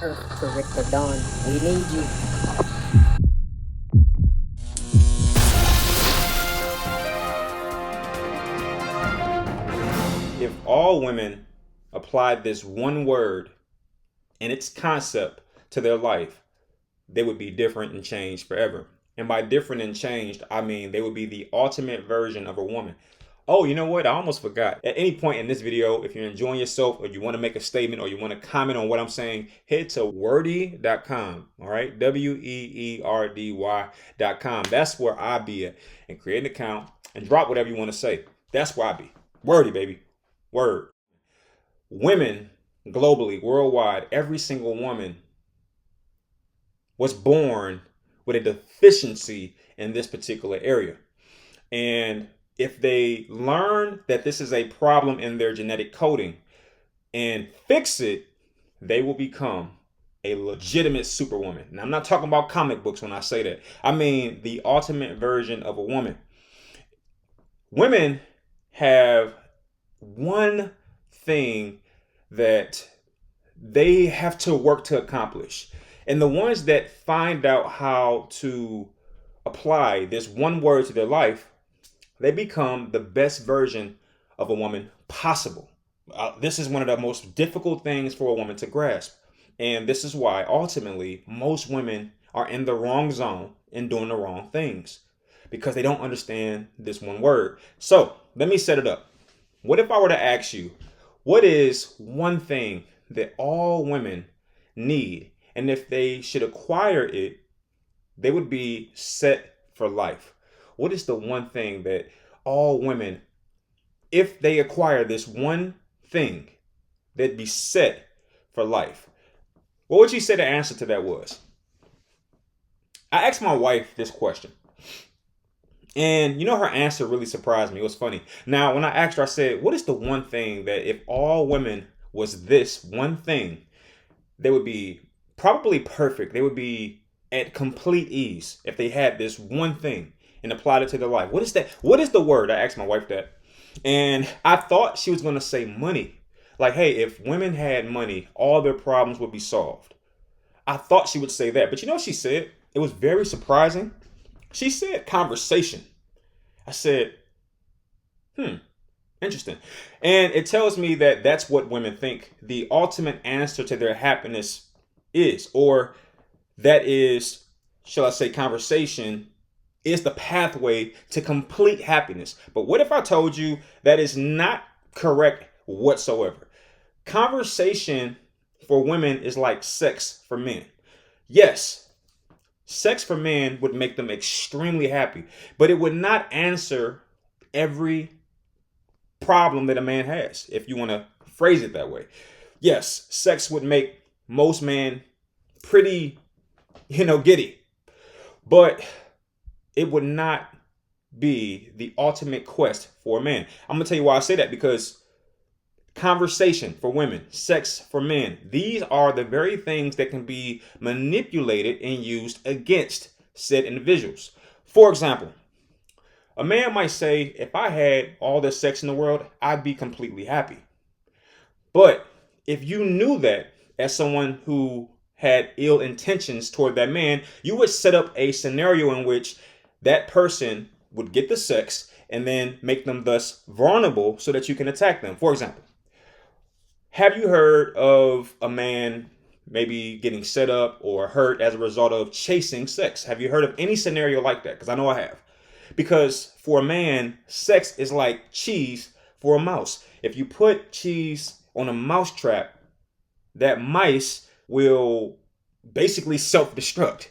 Earth to Rick the Dawn. We need you. If all women applied this one word and its concept to their life, they would be different and changed forever. And by different and changed, I mean they would be the ultimate version of a woman. Oh, you know what? I almost forgot. At any point in this video, if you're enjoying yourself or you want to make a statement or you want to comment on what I'm saying, head to wordy.com. All right. WEERDY.com. That's where I be at. And create an account and drop whatever you want to say. That's where I be. Wordy, baby. Word. Women globally, worldwide, every single woman was born with a deficiency in this particular area. And if they learn that this is a problem in their genetic coding and fix it, they will become a legitimate superwoman. Now, I'm not talking about comic books when I say that. I mean the ultimate version of a woman. Women have one thing that they have to work to accomplish. And the ones that find out how to apply this one word to their life, they become the best version of a woman possible. This is one of the most difficult things for a woman to grasp. And this is why ultimately most women are in the wrong zone and doing the wrong things because they don't understand this one word. So let me set it up. What if I were to ask you, what is one thing that all women need? And if they should acquire it, they would be set for life. What is the one thing that all women, if they acquire this one thing, they'd be set for life? What would you say the answer to that was? I asked my wife this question. And you know, her answer really surprised me. It was funny. Now, when I asked her, I said, what is the one thing that if all women was this one thing, they would be probably perfect. They would be at complete ease if they had this one thing and applied it to their life. What is that? What is the word? I asked my wife that. And I thought she was going to say money. Like, hey, if women had money, all their problems would be solved. I thought she would say that. But you know what she said? It was very surprising. She said conversation. I said, interesting. And it tells me that that's what women think the ultimate answer to their happiness is, or that is, shall I say, conversation is the pathway to complete happiness. But what if I told you that is not correct whatsoever? Conversation for women is like sex for men. Yes, sex for men would make them extremely happy, but it would not answer every problem that a man has, if you want to phrase it that way. Yes, sex would make most men pretty, giddy, but it would not be the ultimate quest for a man. I'm going to tell you why I say that, because conversation for women, sex for men, these are the very things that can be manipulated and used against said individuals. For example, a man might say, if I had all the sex in the world, I'd be completely happy. But if you knew that as someone who had ill intentions toward that man, you would set up a scenario in which that person would get the sex and then make them thus vulnerable so that you can attack them. For example, have you heard of a man maybe getting set up or hurt as a result of chasing sex? Have you heard of any scenario like that? Because I know I have. Because for a man, sex is like cheese for a mouse. If you put cheese on a mouse trap, that mice will basically self-destruct.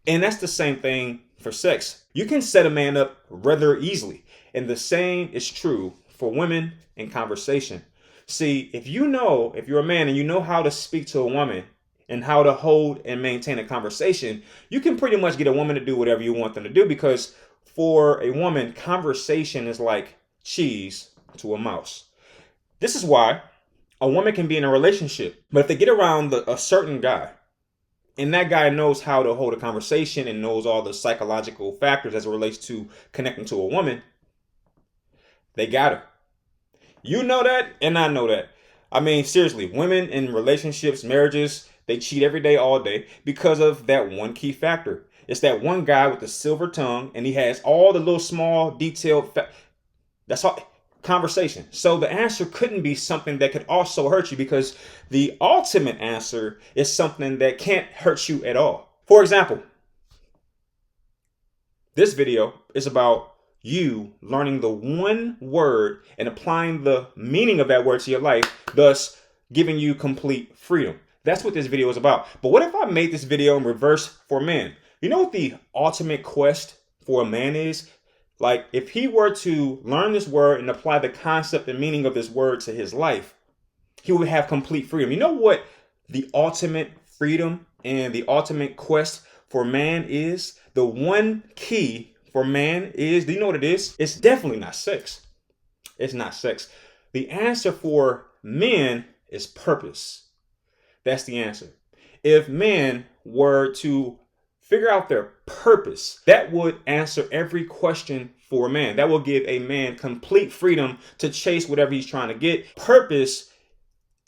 And that's the same thing for sex. You can set a man up rather easily. And the same is true for women in conversation. See, if you're a man and you know how to speak to a woman and how to hold and maintain a conversation, you can pretty much get a woman to do whatever you want them to do, because for a woman, conversation is like cheese to a mouse. This is why a woman can be in a relationship, but if they get around a certain guy and that guy knows how to hold a conversation and knows all the psychological factors as it relates to connecting to a woman, they got her. You know that, and I know that. I mean, seriously, women in relationships, marriages, They cheat every day, all day, because of that one key factor. It's that one guy with the silver tongue, and he has all the little small detailed that's all conversation. So the answer couldn't be something that could also hurt you, because the ultimate answer is something that can't hurt you at all. For example, this video is about you learning the one word and applying the meaning of that word to your life, thus giving you complete freedom. That's what this video is about. But what if I made this video in reverse for men? You know what the ultimate quest for a man is? Like, if he were to learn this word and apply the concept and meaning of this word to his life, he would have complete freedom. You know what the ultimate freedom and the ultimate quest for man is? The one key for man is, do you know what it is? It's definitely not sex. It's not sex. The answer for men is purpose. That's the answer. If men were to figure out their purpose, that would answer every question for a man. That will give a man complete freedom to chase whatever he's trying to get. Purpose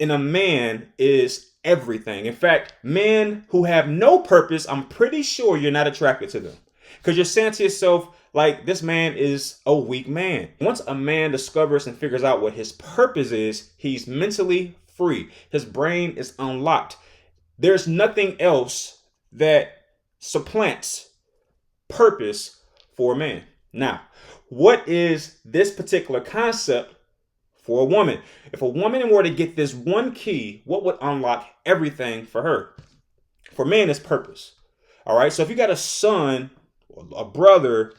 in a man is everything. In fact, men who have no purpose, I'm pretty sure you're not attracted to them, because you're saying to yourself, like, this man is a weak man. Once a man discovers and figures out what his purpose is, he's mentally free. His brain is unlocked. There's nothing else that supplants purpose for a man. Now, what is this particular concept for a woman? If a woman were to get this one key, what would unlock everything for her? For men, it's purpose. All right. So if you got a son or a brother,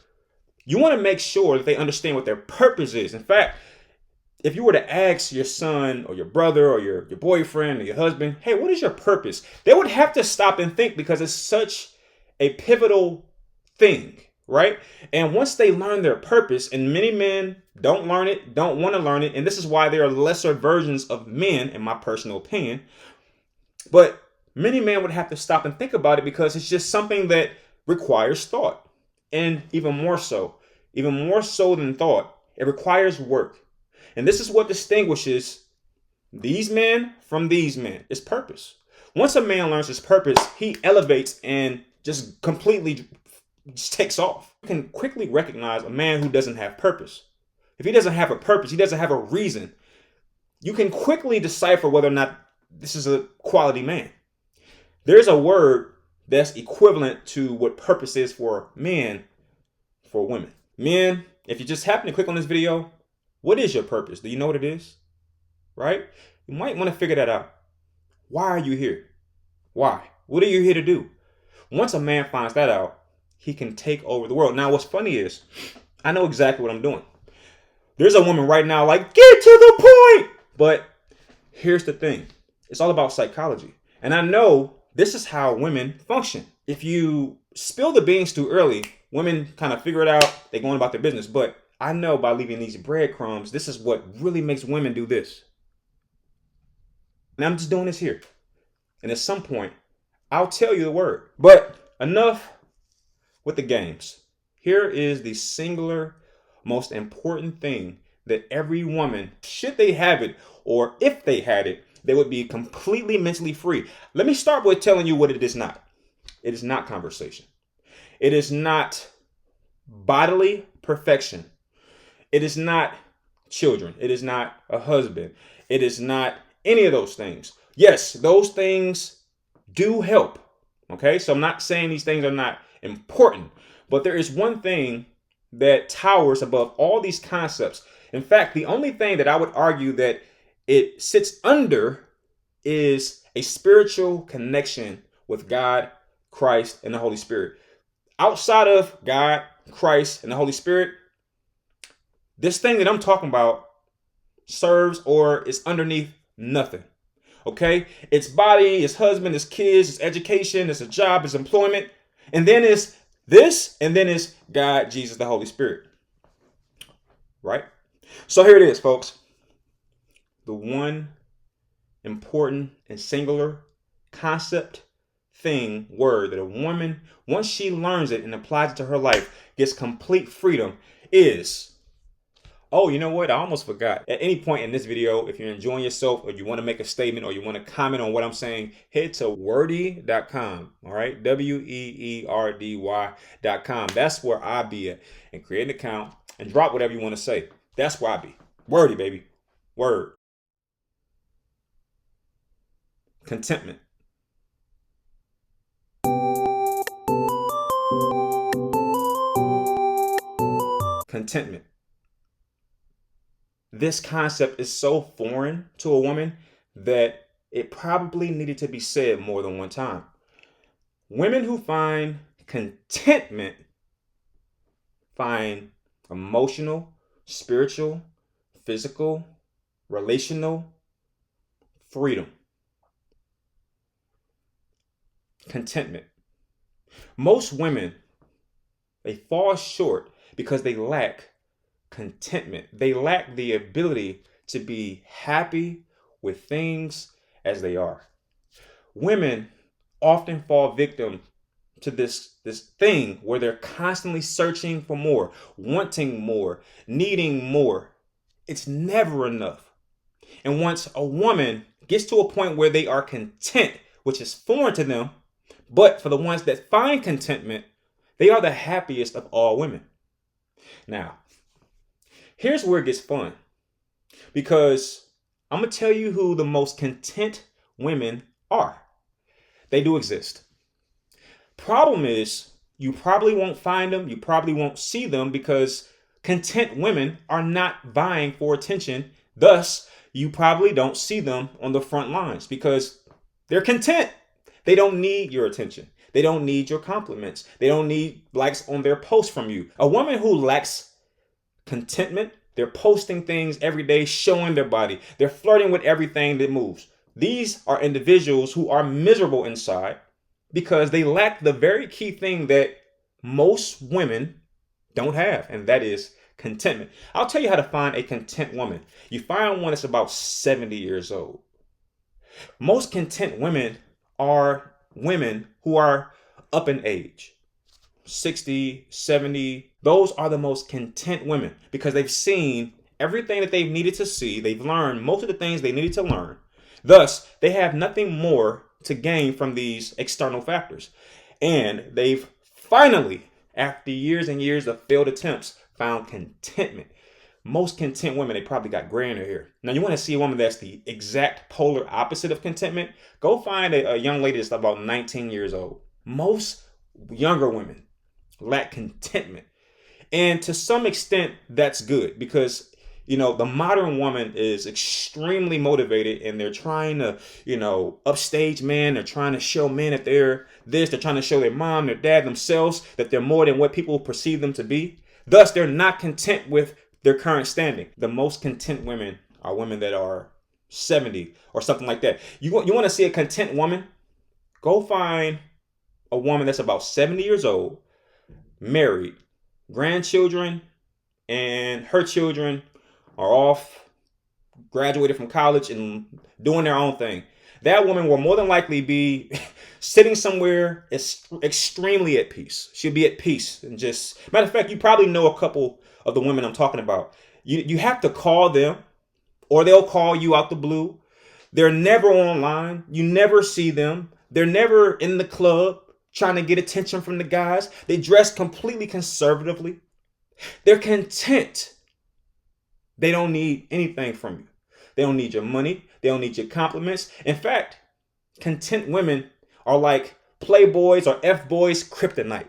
you want to make sure that they understand what their purpose is. In fact, if you were to ask your son or your brother or your boyfriend or your husband, hey, what is your purpose? They would have to stop and think, because it's such a pivotal thing, right? And once they learn their purpose, and many men don't learn it, don't want to learn it, and this is why there are lesser versions of men, in my personal opinion, but many men would have to stop and think about it, because it's just something that requires thought. And even more so than thought, it requires work. And this is what distinguishes these men from these men, is purpose. Once a man learns his purpose, he elevates and just completely just takes off. You can quickly recognize a man who doesn't have purpose. If he doesn't have a purpose, he doesn't have a reason, you can quickly decipher whether or not this is a quality man. There's a word that's equivalent to what purpose is for men, for women. Men, if you just happen to click on this video, what is your purpose? Do you know what it is? Right? You might want to figure that out. Why are you here? Why? What are you here to do? Once a man finds that out, he can take over the world. Now, what's funny is, I know exactly what I'm doing. There's a woman right now like, get to the point. But here's the thing. It's all about psychology. And I know this is how women function. If you spill the beans too early, women kind of figure it out. They're going about their business. But I know by leaving these breadcrumbs, this is what really makes women do this. And I'm just doing this here. And at some point, I'll tell you the word. But enough with the games. Here is the singular, most important thing that every woman, should they have it, or if they had it, they would be completely mentally free. Let me start with telling you what it is not. It is not conversation. It is not bodily perfection. It is not children. It is not a husband. It is not any of those things. Yes, those things do help. Okay, so I'm not saying these things are not important, but there is one thing that towers above all these concepts. In fact, the only thing that I would argue that it sits under is a spiritual connection with God, Christ, and the Holy Spirit. Outside of God, Christ, and the Holy Spirit, this thing that I'm talking about serves or is underneath nothing. Okay? It's body, it's husband, it's kids, it's education, it's a job, it's employment. And then it's this, and then it's God, Jesus, the Holy Spirit. Right? So here it is, folks. The one important and singular concept, thing, word that a woman, once she learns it and applies it to her life, gets complete freedom is Oh, you know what? I almost forgot. At any point in this video, if you're enjoying yourself or you want to make a statement or you want to comment on what I'm saying, head to wordy.com. All right. WEERDY.com. That's where I be at. And create an account and drop whatever you want to say. That's where I be. Wordy, baby. Word. Contentment. Contentment. This concept is so foreign to a woman that it probably needed to be said more than one time. Women who find contentment find emotional, spiritual, physical, relational freedom. Contentment. Most women, they fall short because they lack contentment. They lack the ability to be happy with things as they are. Women often fall victim to this thing where they're constantly searching for more, wanting more, needing more. It's never enough. And once a woman gets to a point where they are content, which is foreign to them, but for the ones that find contentment, they are the happiest of all women. Now, here's where it gets fun, because I'm going to tell you who the most content women are. They do exist. Problem is, you probably won't find them. You probably won't see them because content women are not vying for attention. Thus, you probably don't see them on the front lines because they're content. They don't need your attention. They don't need your compliments. They don't need likes on their posts from you. A woman who lacks contentment, they're posting things every day, showing their body. They're flirting with everything that moves. These are individuals who are miserable inside because they lack the very key thing that most women don't have, and that is contentment. I'll tell you how to find a content woman. You find one that's about 70 years old. Most content women are women who are up in age. 60, 70. Those are the most content women because they've seen everything that they've needed to see. They've learned most of the things they needed to learn. Thus, they have nothing more to gain from these external factors. And they've finally, after years and years of failed attempts, found contentment. Most content women, they probably got gray in their hair. Now, you want to see a woman that's the exact polar opposite of contentment? Go find a young lady that's about 19 years old. Most younger women lack contentment. And to some extent, that's good because, the modern woman is extremely motivated and they're trying to, upstage men. They're trying to show men that they're this. They're trying to show their mom, their dad, themselves that they're more than what people perceive them to be. Thus, they're not content with their current standing. The most content women are women that are 70 or something like that. You want to see a content woman? Go find a woman that's about 70 years old, married, grandchildren, and her children are off, graduated from college and doing their own thing. That woman will more than likely be sitting somewhere extremely at peace. She'll be at peace and just, matter of fact, you probably know a couple of the women I'm talking about. You have to call them or they'll call you out the blue. They're never online. You never see them. They're never in the club trying to get attention from the guys. They dress completely conservatively. They're content. They don't need anything from you. They don't need your money. They don't need your compliments. In fact, content women are like playboys or F-boys kryptonite.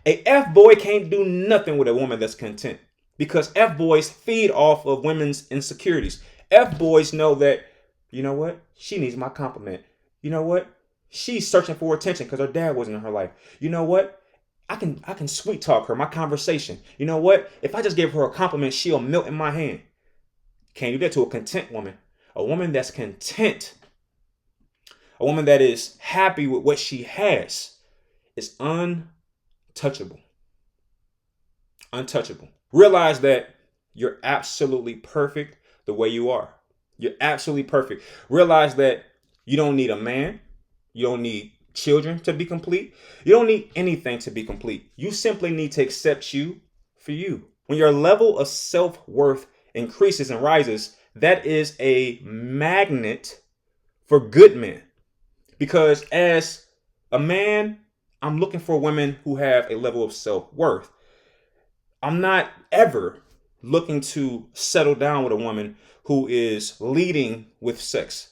A F-boy can't do nothing with a woman that's content because F-boys feed off of women's insecurities. F-boys know that, you know what? She needs my compliment. You know what? She's searching for attention because her dad wasn't in her life. You know what? I can sweet talk her, my conversation. You know what? If I just give her a compliment, she'll melt in my hand. Can't do that to a content woman. A woman that's content, a woman that is happy with what she has, is untouchable. Untouchable. Realize that you're absolutely perfect the way you are. You're absolutely perfect. Realize that you don't need a man. You don't need children to be complete. You don't need anything to be complete. You simply need to accept you for you. When your level of self-worth increases and rises, that is a magnet for good men. Because as a man, I'm looking for women who have a level of self-worth. I'm not ever looking to settle down with a woman who is leading with sex.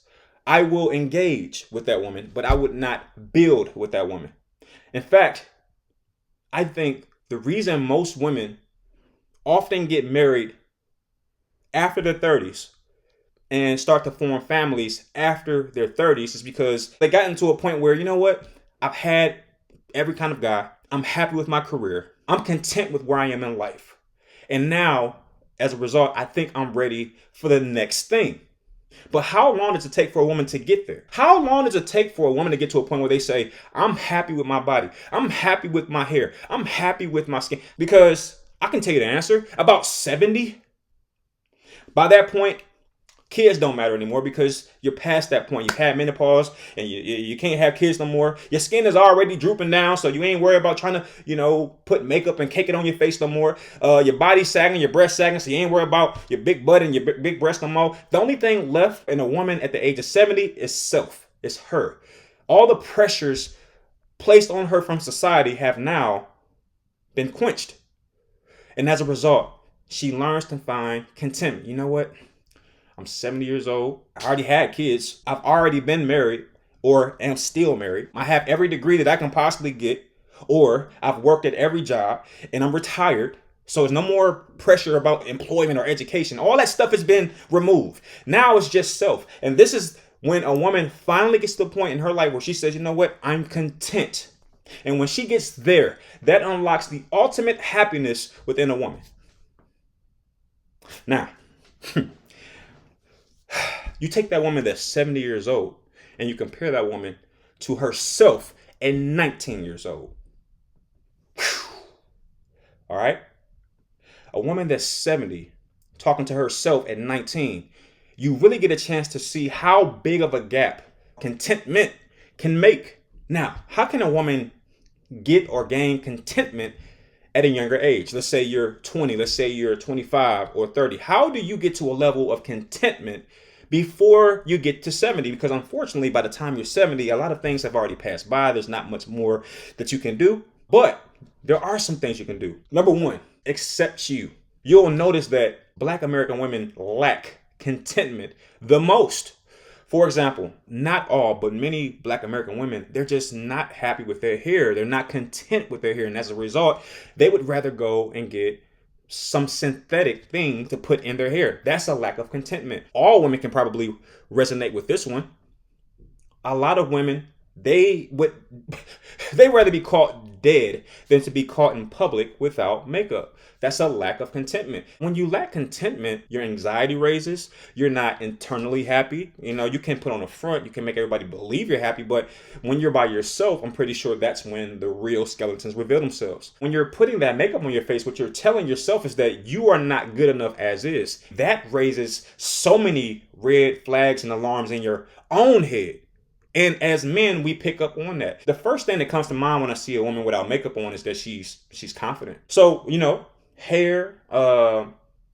I will engage with that woman, but I would not build with that woman. In fact, I think the reason most women often get married after their 30s and start to form families after their 30s is because they got into a point where, you know what? I've had every kind of guy. I'm happy with my career. I'm content with where I am in life. And now, as a result, I think I'm ready for the next thing. But how long does it take for a woman to get there? How long does it take for a woman to get to a point where they say, I'm happy with my body. I'm happy with my hair. I'm happy with my skin? Because I can tell you the answer. About 70. By that point, kids don't matter anymore because you're past that point. You've had menopause and you can't have kids no more. Your skin is already drooping down, so you ain't worried about trying to, put makeup and cake it on your face no more. Your body's sagging, your breast sagging, so you ain't worried about your big butt and your big breast no more. The only thing left in a woman at the age of 70 is self. It's her. All the pressures placed on her from society have now been quenched. And as a result, she learns to find contentment. You know what? I'm 70 years old. I already had kids. I've already been married or am still married. I have every degree that I can possibly get, or I've worked at every job and I'm retired. So there's no more pressure about employment or education. All that stuff has been removed. Now it's just self. And this is when a woman finally gets to the point in her life where she says, you know what? I'm content. And when she gets there, that unlocks the ultimate happiness within a woman. Now, you take that woman that's 70 years old and you compare that woman to herself at 19 years old. All right? A woman that's 70 talking to herself at 19, you really get a chance to see how big of a gap contentment can make. Now, how can a woman get or gain contentment at a younger age? Let's say you're 20, let's say you're 25 or 30. How do you get to a level of contentment before you get to 70? Because unfortunately, by the time you're 70, a lot of things have already passed by. There's not much more that you can do, but there are some things you can do. Number one, accept you. You'll notice that Black American women lack contentment the most. For example, not all, but many Black American women, they're just not happy with their hair. They're not content with their hair. And as a result, they would rather go and get some synthetic thing to put in their hair. That's a lack of contentment. All women can probably resonate with this one. A lot of women, they'd rather be caught dead than to be caught in public without makeup. That's a lack of contentment. When you lack contentment, your anxiety raises. You're not internally happy. You can put on a front. You can make everybody believe you're happy. But when you're by yourself, I'm pretty sure that's when the real skeletons reveal themselves. When you're putting that makeup on your face, what you're telling yourself is that you are not good enough as is. That raises so many red flags and alarms in your own head. And as men, we pick up on that. The first thing that comes to mind when I see a woman without makeup on is that she's confident. So, hair,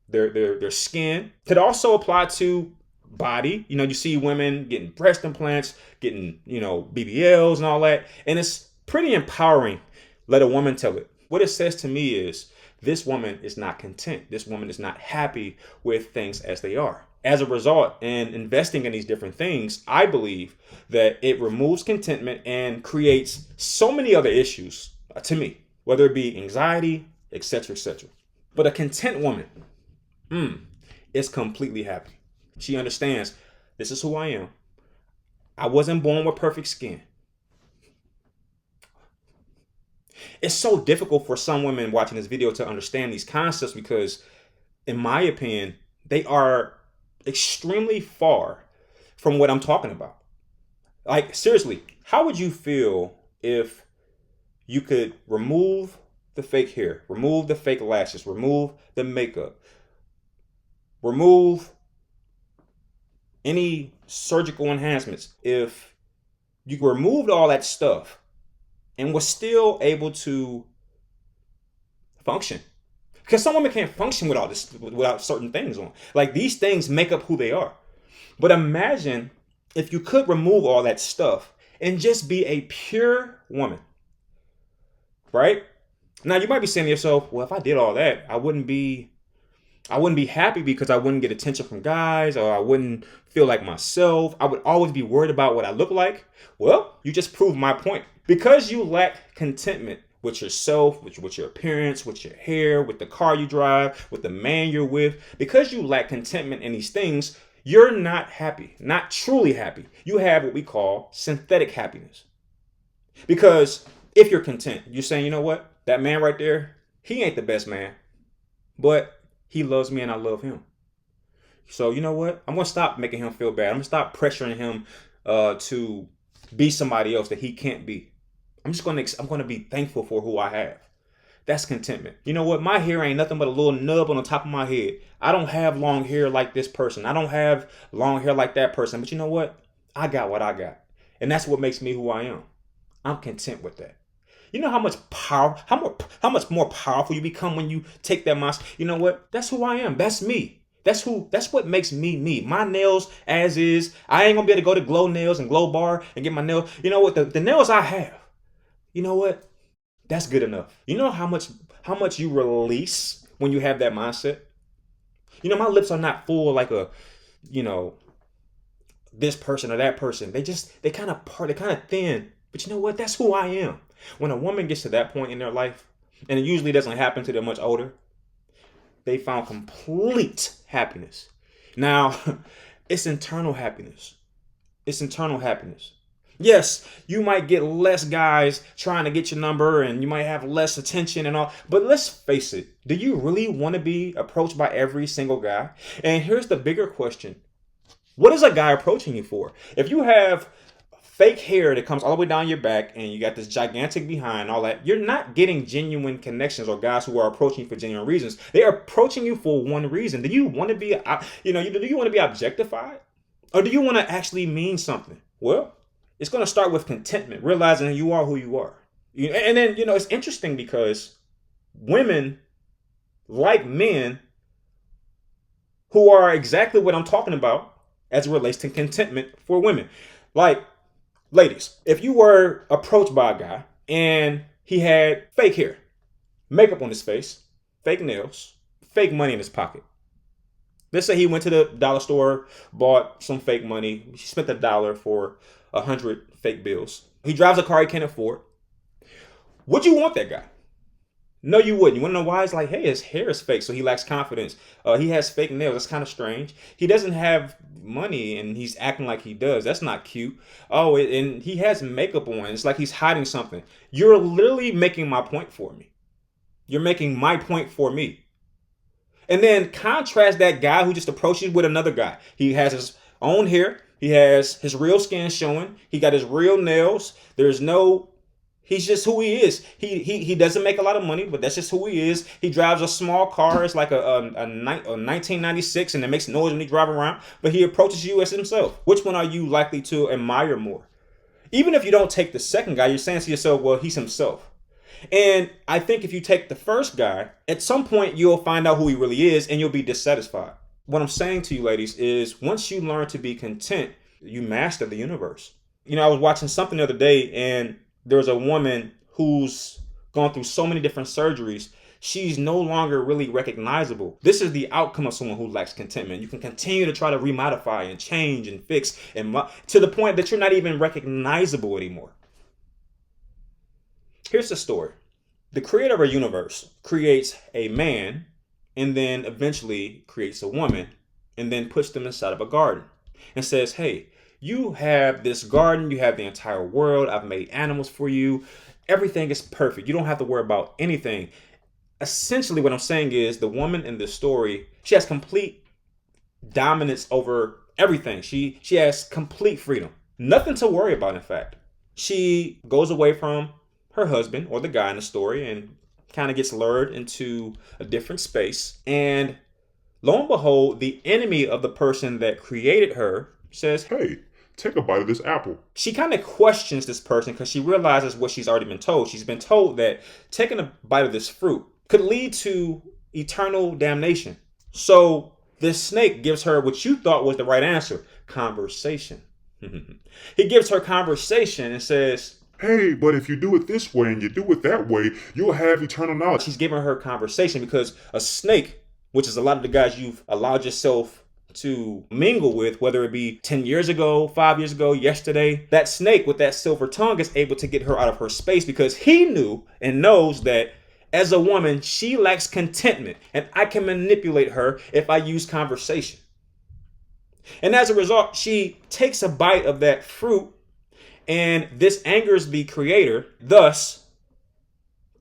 their skin could also apply to body. You see women getting breast implants, getting, BBLs and all that. And it's pretty empowering. Let a woman tell it. What it says to me is this woman is not content. This woman is not happy with things as they are. As a result, in investing in these different things, I believe that it removes contentment and creates so many other issues to me, whether it be anxiety, etc., etc. But a content woman is completely happy. She understands this is who I am. I wasn't born with perfect skin. It's so difficult for some women watching this video to understand these concepts because, in my opinion, they are extremely far from what I'm talking about. Like, seriously, how would you feel if you could remove the fake hair, remove the fake lashes, remove the makeup, remove any surgical enhancements? If you removed all that stuff and was still able to function, Because some women can't function with all this without certain things on. Like these things make up who they are. But imagine if you could remove all that stuff and just be a pure woman, right? Now you might be saying to yourself, well, if I did all that, I wouldn't be happy because I wouldn't get attention from guys, or I wouldn't feel like myself. I would always be worried about what I look like. Well, you just proved my point. Because you lack contentment with yourself, with your appearance, with your hair, with the car you drive, with the man you're with, because you lack contentment in these things, you're not happy, not truly happy. You have what we call synthetic happiness. Because if you're content, you're saying, you know what? That man right there, he ain't the best man, but he loves me and I love him. So you know what? I'm going to stop making him feel bad. I'm going to stop pressuring him to be somebody else that he can't be. I'm going to be thankful for who I have. That's contentment. You know what? My hair ain't nothing but a little nub on the top of my head. I don't have long hair like this person. I don't have long hair like that person. But you know what? I got what I got. And that's what makes me who I am. I'm content with that. You know how much much more powerful you become when you take that mindset. You know what? That's who I am. That's me. That's what makes me me. My nails as is. I ain't gonna be able to go to Glow Nails and Glow Bar and get my nails. You know what? The nails I have. You know what? That's good enough. You know how much you release when you have that mindset? You know, my lips are not full like this person or that person. They kind of thin. But you know what? That's who I am. When a woman gets to that point in their life, and it usually doesn't happen till they're much older, they found complete happiness. Now, it's internal happiness. It's internal happiness. Yes, you might get less guys trying to get your number and you might have less attention and all, but let's face it. Do you really want to be approached by every single guy? And here's the bigger question. What is a guy approaching you for? If you have fake hair that comes all the way down your back and you got this gigantic behind and all that, you're not getting genuine connections or guys who are approaching you for genuine reasons. They are approaching you for one reason. Do you want to be, do you want to be objectified? Or do you want to actually mean something? Well, it's going to start with contentment, realizing you are who you are. And then, it's interesting because women like men who are exactly what I'm talking about as it relates to contentment for women. Like, ladies, if you were approached by a guy and he had fake hair, makeup on his face, fake nails, fake money in his pocket. Let's say he went to the dollar store, bought some fake money. He spent $1 for 100 fake bills. He drives a car he can't afford. Would you want that guy? No, you wouldn't. You want to know why? It's like, hey, his hair is fake, so he lacks confidence. He has fake nails. That's kind of strange. He doesn't have money, and he's acting like he does. That's not cute. Oh, and he has makeup on. It's like he's hiding something. You're literally making my point for me. You're making my point for me. And then contrast that guy who just approached you with another guy. He has his own hair. He has his real skin showing. He got his real nails. He's just who he is. He doesn't make a lot of money, but that's just who he is. He drives a small car. It's like a 1996, and it makes noise when he drives around. But he approaches you as himself. Which one are you likely to admire more? Even if you don't take the second guy, you're saying to yourself, well, he's himself. And I think if you take the first guy, at some point you'll find out who he really is and you'll be dissatisfied. What I'm saying to you ladies is once you learn to be content, you master the universe. I was watching something the other day and there was a woman who's gone through so many different surgeries. She's no longer really recognizable. This is the outcome of someone who lacks contentment. You can continue to try to remodify and change and fix to the point that you're not even recognizable anymore. Here's the story. The creator of our universe creates a man and then eventually creates a woman and then puts them inside of a garden and says, hey, you have this garden, you have the entire world, I've made animals for you, everything is perfect, you don't have to worry about anything. Essentially what I'm saying is the woman in this story, she has complete dominance over everything. She has complete freedom, nothing to worry about. In fact, she goes away from her husband or the guy in the story and kind of gets lured into a different space. And lo and behold, the enemy of the person that created her says, hey, take a bite of this apple. She kind of questions this person because she realizes what she's already been told. She's been told that taking a bite of this fruit could lead to, eternal damnation. So this snake gives her what you thought was the right answer, conversation. He gives her conversation and says, hey, but if you do it this way and you do it that way, you'll have eternal knowledge. He's giving her conversation because a snake, which is a lot of the guys you've allowed yourself to mingle with, whether it be 10 years ago, 5 years ago, yesterday, that snake with that silver tongue is able to get her out of her space because he knew and knows that as a woman, she lacks contentment and I can manipulate her if I use conversation. And as a result, she takes a bite of that fruit and this angers the creator. Thus,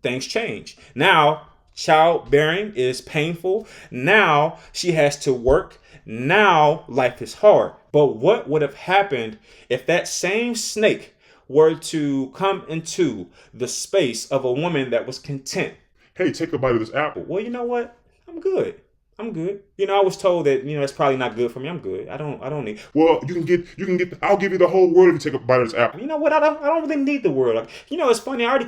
things change. Now, childbearing is painful. Now, she has to work. Now, life is hard. But what would have happened if that same snake were to come into the space of a woman that was content? Hey, take a bite of this apple. Well, you know what? I'm good. I'm good. I was told that, it's probably not good for me. I'm good. I don't need. Well, you can get, I'll give you the whole world if you take a bite of this apple. You know what? I don't really need the world. Like, it's funny. I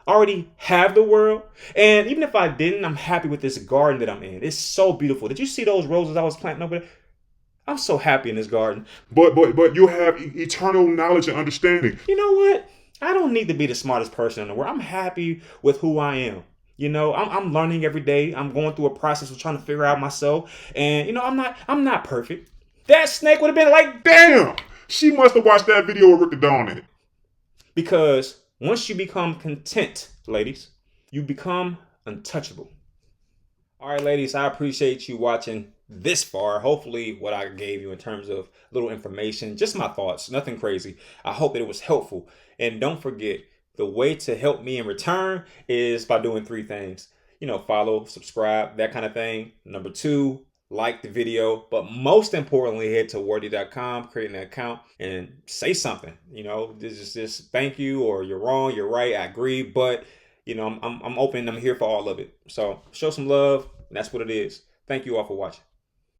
already have the world. And even if I didn't, I'm happy with this garden that I'm in. It's so beautiful. Did you see those roses I was planting over there? I'm so happy in this garden. But you'll have eternal knowledge and understanding. You know what? I don't need to be the smartest person in the world. I'm happy with who I am. I'm learning every day. I'm going through a process of trying to figure out myself. And, I'm not perfect. That snake would have been like, damn, she must have watched that video with Rick the Dawn in it. Because once you become content, ladies, you become untouchable. All right, ladies, I appreciate you watching this far. Hopefully what I gave you in terms of little information, just my thoughts, nothing crazy. I hope that it was helpful. And don't forget, the way to help me in return is by doing 3 things. Follow, subscribe, that kind of thing. Number 2, like the video. But most importantly, head to worthy.com, create an account, and say something. This is just thank you, or you're wrong, you're right, I agree. But, I'm open. I'm here for all of it. So show some love. And that's what it is. Thank you all for watching.